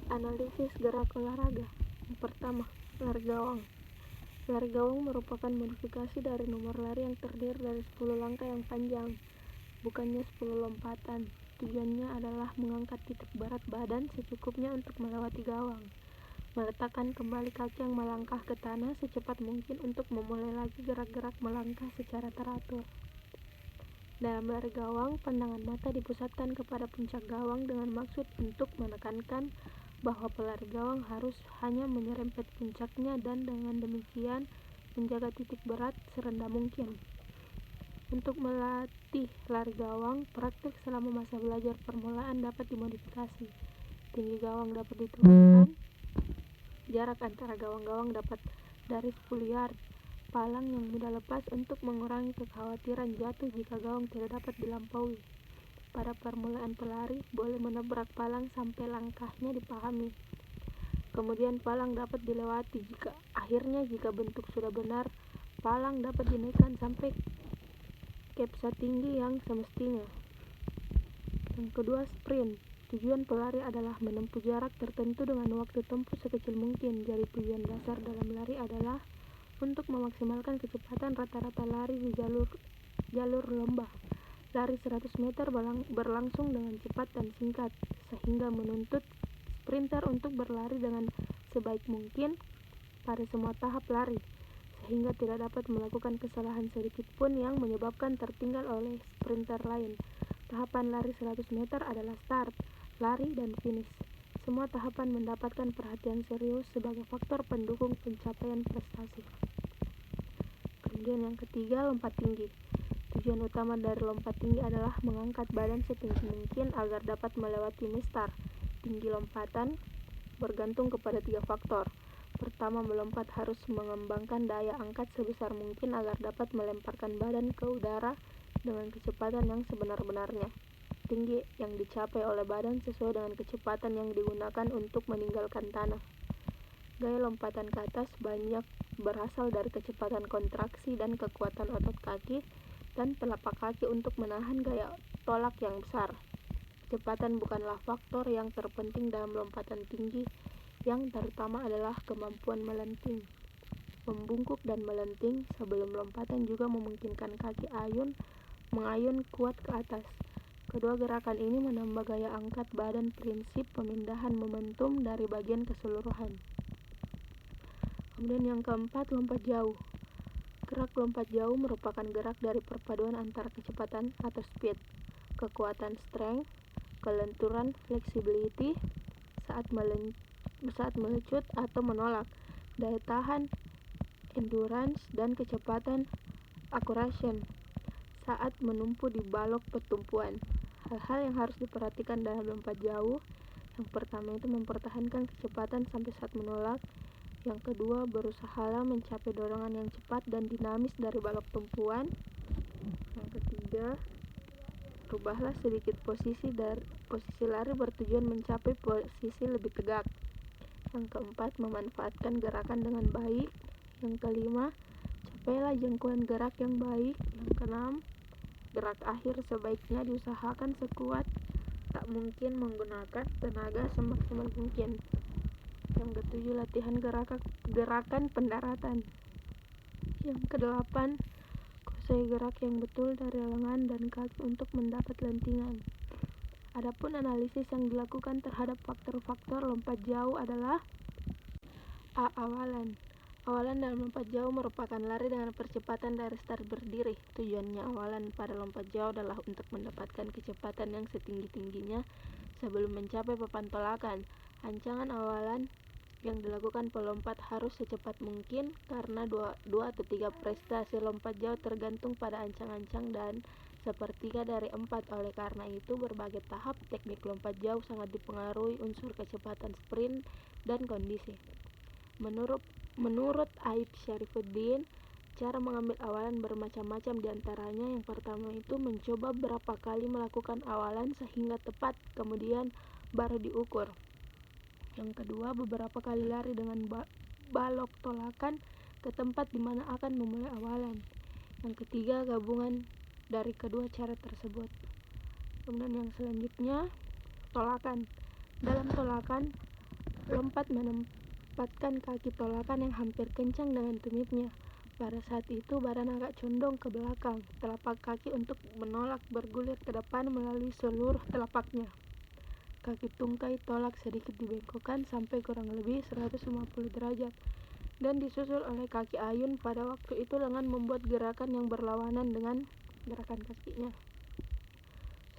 Analisis gerak olahraga. Yang pertama, lari gawang. Lari gawang merupakan modifikasi dari nomor lari yang terdiri dari 10 langkah yang panjang, bukannya 10 lompatan. Tujuannya adalah mengangkat titik berat badan secukupnya untuk melewati gawang, meletakkan kembali kaki yang melangkah ke tanah secepat mungkin untuk memulai lagi gerak-gerak melangkah secara teratur. Dalam lari gawang, pandangan mata dipusatkan kepada puncak gawang dengan maksud untuk menekankan bahwa pelari gawang harus hanya menyerempet puncaknya dan dengan demikian menjaga titik berat serendah mungkin. Untuk melatih lari gawang, praktik selama masa belajar permulaan dapat dimodifikasi. Tinggi gawang dapat diturunkan, jarak antara gawang-gawang dapat dari 10 yard, palang yang mudah lepas untuk mengurangi kekhawatiran jatuh jika gawang tidak dapat dilampaui. Pada permulaan pelari, boleh menabrak palang sampai langkahnya dipahami. Kemudian palang dapat dilewati jika bentuk sudah benar, palang dapat dinaikkan sampai kepsa tinggi yang semestinya. Yang kedua, sprint. Tujuan pelari adalah menempuh jarak tertentu dengan waktu tempuh sekecil mungkin. Jadi tujuan dasar dalam lari adalah untuk memaksimalkan kecepatan rata-rata lari di jalur lomba. Lari 100 meter berlangsung dengan cepat dan singkat, sehingga menuntut sprinter untuk berlari dengan sebaik mungkin pada semua tahap lari, sehingga tidak dapat melakukan kesalahan sedikit pun yang menyebabkan tertinggal oleh sprinter lain. Tahapan lari 100 meter adalah start, lari, dan finish. Semua tahapan mendapatkan perhatian serius sebagai faktor pendukung pencapaian prestasi. Kemudian yang ketiga, lompat tinggi. Tujuan utama dari lompat tinggi adalah mengangkat badan setinggi mungkin agar dapat melewati mistar. Tinggi lompatan bergantung kepada 3 faktor. Pertama, melompat harus mengembangkan daya angkat sebesar mungkin agar dapat melemparkan badan ke udara dengan kecepatan yang sebenar-benarnya. Tinggi yang dicapai oleh badan sesuai dengan kecepatan yang digunakan untuk meninggalkan tanah. Gaya lompatan ke atas banyak berasal dari kecepatan kontraksi dan kekuatan otot kaki dan telapak kaki untuk menahan gaya tolak yang besar. Kecepatan bukanlah faktor yang terpenting dalam lompatan tinggi, yang terutama adalah kemampuan melenting. Membungkuk dan melenting sebelum lompatan juga memungkinkan kaki mengayun kuat ke atas. Kedua gerakan ini menambah gaya angkat badan prinsip pemindahan momentum dari bagian keseluruhan. Kemudian yang keempat, lompat jauh. Gerak lompat jauh merupakan gerak dari perpaduan antara kecepatan atau speed, kekuatan strength, kelenturan flexibility saat melecut atau menolak, daya tahan endurance, dan kecepatan acceleration saat menumpu di balok pertumpuan. Hal-hal yang harus diperhatikan dalam lompat jauh, yang pertama itu mempertahankan kecepatan sampai saat menolak. Yang kedua, berusahalah mencapai dorongan yang cepat dan dinamis dari balok tumpuan. Yang ketiga, rubahlah sedikit posisi lari bertujuan mencapai posisi lebih tegak. Yang keempat, memanfaatkan gerakan dengan baik. Yang kelima, capailah jangkauan gerak yang baik. Yang keenam, gerak akhir sebaiknya diusahakan sekuat tak mungkin menggunakan tenaga semaksimal mungkin. Yang ketujuh, latihan gerakan pendaratan. Yang kedelapan, kuasai gerak yang betul dari lengan dan kaki untuk mendapat lentingan. Adapun analisis yang dilakukan terhadap faktor-faktor lompat jauh adalah A. Awalan. Awalan dalam lompat jauh merupakan lari dengan percepatan dari start berdiri. Tujuannya awalan pada lompat jauh adalah untuk mendapatkan kecepatan yang setinggi-tingginya sebelum mencapai papan tolakan. Ancangan awalan yang dilakukan pelompat harus secepat mungkin karena 2 atau 3 prestasi lompat jauh tergantung pada ancang-ancang dan sepertiga dari 4. Oleh karena itu, berbagai tahap teknik lompat jauh sangat dipengaruhi unsur kecepatan sprint dan kondisi. Menurut Aib Syarifuddin, cara mengambil awalan bermacam-macam, diantaranya yang pertama itu mencoba berapa kali melakukan awalan sehingga tepat, kemudian baru diukur. Yang kedua, beberapa kali lari dengan balok tolakan ke tempat di mana akan memulai awalan. Yang ketiga, gabungan dari kedua cara tersebut. Kemudian yang selanjutnya, tolakan. Dalam tolakan, Lompat menempatkan kaki tolakan yang hampir kencang dengan tumitnya. Pada saat itu badan agak condong ke belakang, telapak kaki untuk menolak bergulir ke depan melalui seluruh telapaknya. Kaki tungkai tolak sedikit dibengkokkan sampai kurang lebih 150 derajat dan disusul oleh kaki ayun. Pada waktu itu lengan membuat gerakan yang berlawanan dengan gerakan kakinya.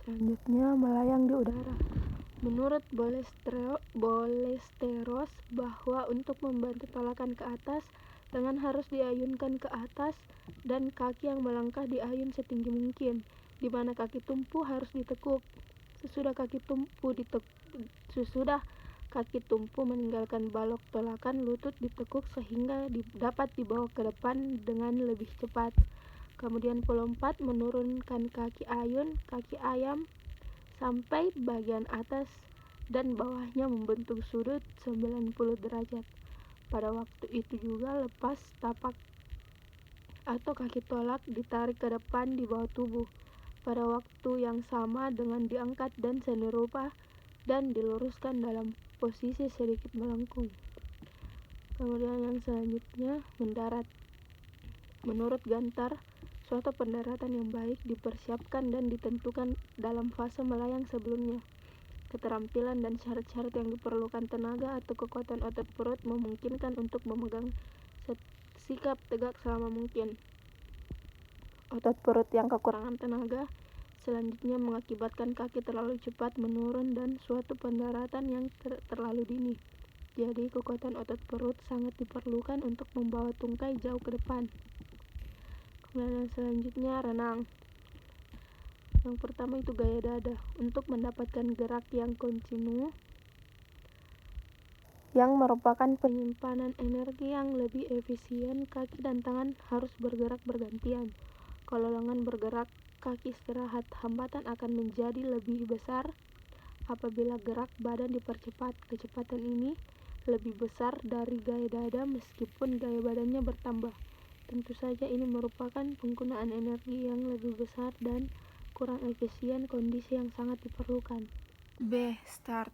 Selanjutnya melayang di udara. Menurut Bolesteros bahwa untuk membantu tolakan ke atas, lengan harus diayunkan ke atas dan kaki yang melangkah diayun setinggi mungkin, di mana kaki tumpu harus ditekuk. Sesudah kaki tumpu meninggalkan balok tolakan, lutut ditekuk sehingga dapat dibawa ke depan dengan lebih cepat. Kemudian pelompat menurunkan kaki ayun, kaki ayam, sampai bagian atas dan bawahnya membentuk sudut 90 derajat. Pada waktu itu juga lepas tapak atau kaki tolak ditarik ke depan di bawah tubuh. Pada waktu yang sama dengan diangkat dan seni rupa dan diluruskan dalam posisi sedikit melengkung. Kemudian yang selanjutnya mendarat. Menurut Gantar, suatu pendaratan yang baik dipersiapkan dan ditentukan dalam fase melayang sebelumnya. Keterampilan dan syarat-syarat yang diperlukan tenaga atau kekuatan otot perut memungkinkan untuk memegang sikap tegak selama mungkin. Otot perut yang kekurangan tenaga selanjutnya mengakibatkan kaki terlalu cepat menurun dan suatu pendaratan yang terlalu dini. Jadi kekuatan otot perut sangat diperlukan untuk membawa tungkai jauh ke depan. Kemudian selanjutnya renang. Yang pertama itu gaya dada. Untuk mendapatkan gerak yang kontinu, yang merupakan penyimpanan energi yang lebih efisien, kaki dan tangan harus bergerak bergantian. Kalau lengan bergerak, kaki istirahat, hambatan akan menjadi lebih besar. Apabila gerak badan dipercepat, kecepatan ini lebih besar dari gaya dada meskipun gaya badannya bertambah. Tentu saja ini merupakan penggunaan energi yang lebih besar dan kurang efisien, kondisi yang sangat diperlukan. B. Start.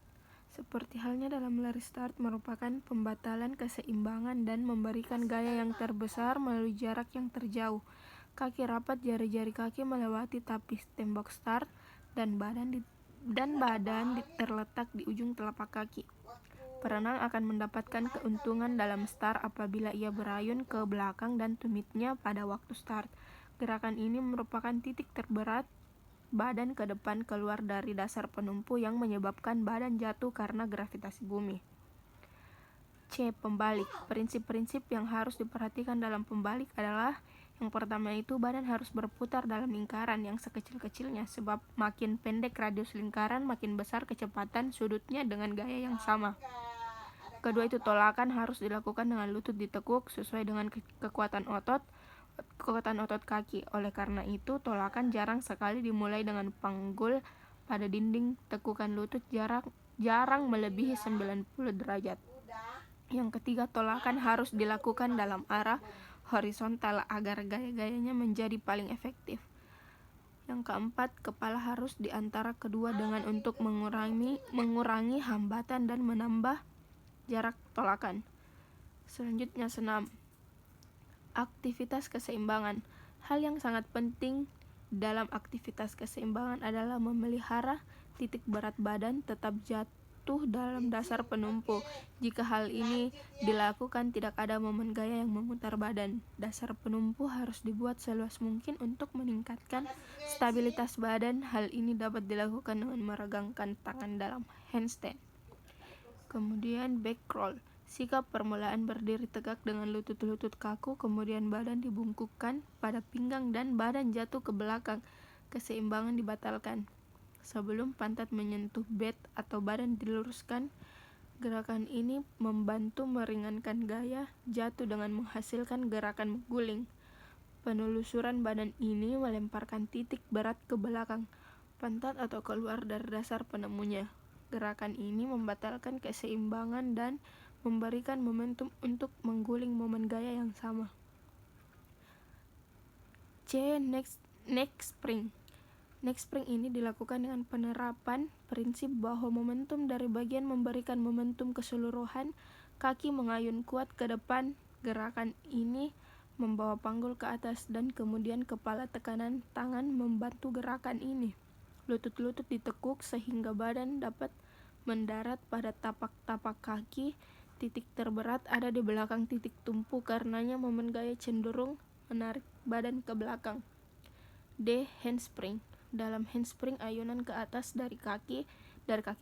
Seperti halnya dalam lari start merupakan pembatalan keseimbangan dan memberikan gaya yang terbesar melalui jarak yang terjauh. Kaki rapat, jari-jari kaki melewati tapis tembok start dan badan terletak di ujung telapak kaki. Perenang akan mendapatkan keuntungan dalam start apabila ia berayun ke belakang dan tumitnya pada waktu start. Gerakan ini merupakan titik terberat badan ke depan keluar dari dasar penumpu yang menyebabkan badan jatuh karena gravitasi bumi. C. Pembalik. Prinsip-prinsip yang harus diperhatikan dalam pembalik adalah: yang pertama itu badan harus berputar dalam lingkaran yang sekecil-kecilnya, sebab makin pendek radius lingkaran makin besar kecepatan sudutnya dengan gaya yang sama. Kedua itu tolakan harus dilakukan dengan lutut ditekuk sesuai dengan kekuatan otot kaki. Oleh karena itu tolakan jarang sekali dimulai dengan panggul pada dinding. Tekukan lutut jarang melebihi 90 derajat. Yang ketiga, tolakan harus dilakukan dalam arah horizontal agar gaya-gayanya menjadi paling efektif. Yang keempat, kepala harus di antara kedua dengan untuk mengurangi hambatan dan menambah jarak tolakan. Selanjutnya senam. Aktivitas keseimbangan. Hal yang sangat penting dalam aktivitas keseimbangan adalah memelihara titik berat badan tetap jatuh dalam dasar penumpu. Jika hal ini dilakukan, tidak ada momen gaya yang memutar badan. Dasar penumpu harus dibuat seluas mungkin untuk meningkatkan stabilitas badan. Hal ini dapat dilakukan dengan meregangkan tangan dalam handstand. Kemudian back roll. Sikap permulaan berdiri tegak dengan lutut-lutut kaku, kemudian badan dibungkukkan pada pinggang dan badan jatuh ke belakang. Keseimbangan dibatalkan sebelum pantat menyentuh bed atau badan diluruskan. Gerakan ini membantu meringankan gaya jatuh dengan menghasilkan gerakan mengguling. Penelusuran badan ini melemparkan titik berat ke belakang pantat atau keluar dari dasar penemunya. Gerakan ini membatalkan keseimbangan dan memberikan momentum untuk mengguling momen gaya yang sama. C. Neck spring. Neck spring ini dilakukan dengan penerapan prinsip bahwa momentum dari bagian memberikan momentum keseluruhan, kaki mengayun kuat ke depan. Gerakan ini membawa panggul ke atas dan kemudian kepala tekanan tangan membantu gerakan ini. Lutut-lutut ditekuk sehingga badan dapat mendarat pada tapak-tapak kaki. Titik terberat ada di belakang titik tumpu, karenanya momen gaya cenderung menarik badan ke belakang. D. Handspring. Dalam handspring, ayunan ke atas dari kaki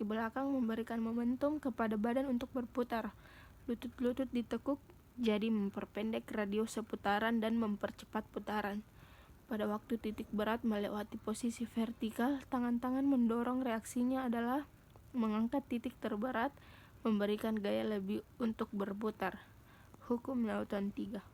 belakang memberikan momentum kepada badan untuk berputar. Lutut-lutut ditekuk jadi memperpendek radius seputaran dan mempercepat putaran. Pada waktu titik berat melewati posisi vertikal, tangan-tangan mendorong. Reaksinya adalah mengangkat titik terberat, memberikan gaya lebih untuk berputar. Hukum Newton 3.